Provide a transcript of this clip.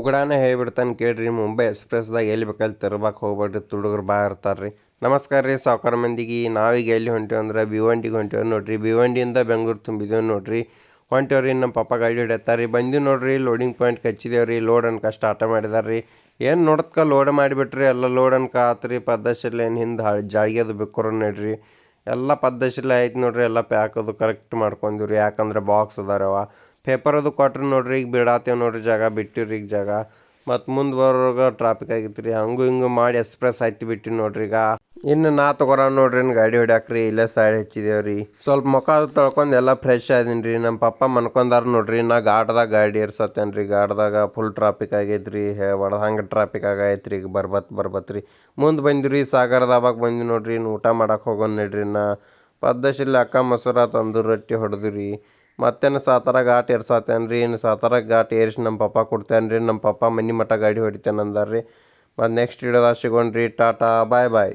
ಉಗಡಾನೆ ಹೇಳ್ಬಿಡ್ತಾನೆ ಕೇಳ್ರಿ. ಮುಂಬೈ ಎಕ್ಸ್‌ಪ್ರೆಸ್‌ದಾಗ ಎಲ್ಲಿ ಬೇಕಲ್ಲಿ ತಿರ್ಗಾಕ್ ಹೋಗ್ಬೇಡ್ರಿ, ತುಡುಗರು ಭಾಳ ಇರ್ತಾರೆ ರೀ. ನಮಸ್ಕಾರ ರೀ ಸಾವ್ಕಾರ ಮಂದಿಗೆ. ನಾವೀಗ ಎಲ್ಲಿ ಹೊಂಟೇವಿ ಅಂದ್ರೆ ಭಿವಂಡಿಗೆ ಹೊಂಟೇವಿ ನೋಡ್ರಿ. ಭಿವಂಡಿಯಿಂದ ಬೆಂಗ್ಳೂರು ತುಂಬಿದೇವು ನೋಡ್ರಿ. ಹೊಂಟೇವ್ರಿ, ನಮ್ಮ ಪಪ್ಪ ಗಾಡಿ ಹೊಡ್ಯತ್ತಾರೆ ರೀ. ಬಂದೀವಿ ನೋಡ್ರಿ, ಲೋಡಿಂಗ್ ಪಾಯಿಂಟ್ ಹಚ್ಚಿದೇವು ರೀ. ಲೋಡ್ ಅನ್ಕ ಸ್ಟಾರ್ಟ ಮಾಡಿದಾರೆ ರೀ. ಏನು ನೋಡ್ಕ ಲೋಡ್ ಮಾಡಿಬಿಟ್ರಿ, ಎಲ್ಲ ಲೋಡ್ ಅನ್ಕ ಆತ್ರಿ. ಪದ್ದಶಿಲ್ಲ ಏನು ಹಿಂದೆ ಜಾಳಿಗೆ ಅದು ಬಿಕ್ಕೋರು ನೋಡ್ರಿ. ಎಲ್ಲ ಪದ್ದಶಿಲ್ಲ ಆಯ್ತು ನೋಡ್ರಿ. ಎಲ್ಲ ಪ್ಯಾಕ್ ಅದು ಕರೆಕ್ಟ್ ಮಾಡ್ಕೊಂಡಿವ್ರಿ, ಯಾಕಂದ್ರೆ ಬಾಕ್ಸ್ ಅದಾರವ. ಪೇಪರ್ ಅದು ಕೊಟ್ರಿ ನೋಡ್ರಿ. ಈಗ ಬಿಡಾತೇವೆ ನೋಡ್ರಿ, ಜಾಗ ಬಿಟ್ಟಿವ್ರಿ ಈಗ ಜಾಗ. ಮತ್ತು ಮುಂದೆ ಬರೋವಾಗ ಟ್ರಾಫಿಕ್ ಆಗಿತ್ತು ರೀ. ಹಂಗೂ ಹಿಂಗೂ ಮಾಡಿ ಎಕ್ಸ್‌ಪ್ರೆಸ್ ಹತ್ತಿ ಬಿಟ್ಟಿವಿ ನೋಡ್ರಿ. ಈಗ ಇನ್ನು ನಾ ತೊಗೊರ ನೋಡ್ರಿ ಗಾಡಿ ಹೊಡ್ಯಾಕ್ರಿ. ಇಲ್ಲೇ ಸೈಡ್ ಹಚ್ಚಿದೇವ್ರಿ. ಸ್ವಲ್ಪ ಮುಖ ಅದು ತೊಳ್ಕೊಂಡು ಎಲ್ಲ ಫ್ರೆಶ್ ಆದೀನಿ ರೀ. ನಮ್ಮ ಪಪ್ಪ ಮನ್ಕೊಂಡಾರ ನೋಡ್ರಿ. ನಾ ಘಾಟ್ದಾಗ ಗಾಡಿ ಏರ್ಸತ್ತೇನೆ ರೀ. ಘಾಟ್ದಾಗ ಫುಲ್ ಟ್ರಾಫಿಕ್ ಆಗೈತೆ ರೀ. ಹಂಗೆ ಟ್ರಾಫಿಕ್ ಆಗೈತೆ ರೀ. ಈಗ ಬರ್ಬತ್ ರೀ. ಮುಂದೆ ಬಂದಿರಿ, ಸಾಗರ ದಾಬಾಗೆ ಬಂದ್ವಿ ನೋಡ್ರಿ. ಇನ್ನು ಊಟ ಮಾಡಕ್ಕೆ ಹೋಗೋಣ ನಡ್ರಿ. ಪದ್ದಶಿಲ್ಲ ಅಕ್ಕ ಮೊಸರ ತಂದೂರಿ ರೊಟ್ಟಿ ಹೊಡೆದ್ರಿ. ಮತ್ತೇನು ಸಾತಾರ ಘಾಟ್ ಏರ್ಸಾತೇನೆ ರೀ. ಇನ್ನು ಸಾತಾರ ಘಾಟ್ ಏರಿಸಿ ನಮ್ಮ ಪಪ್ಪ ಕೊಡ್ತೇನೆ ರೀ. ನಮ್ಮ ಪಪ್ಪ ಮನೆ ಮಠ ಗಾಡಿ ಹೊಡಿತೇನೆ ಅಂದಾರ ರೀ. ಮತ್ತು ನೆಕ್ಸ್ಟ್ ವಿಡಿಯೋದಾಗ ಸಿಗೋಣ ರೀ. ಟಾಟಾ ಬಾಯ್ ಬಾಯ್.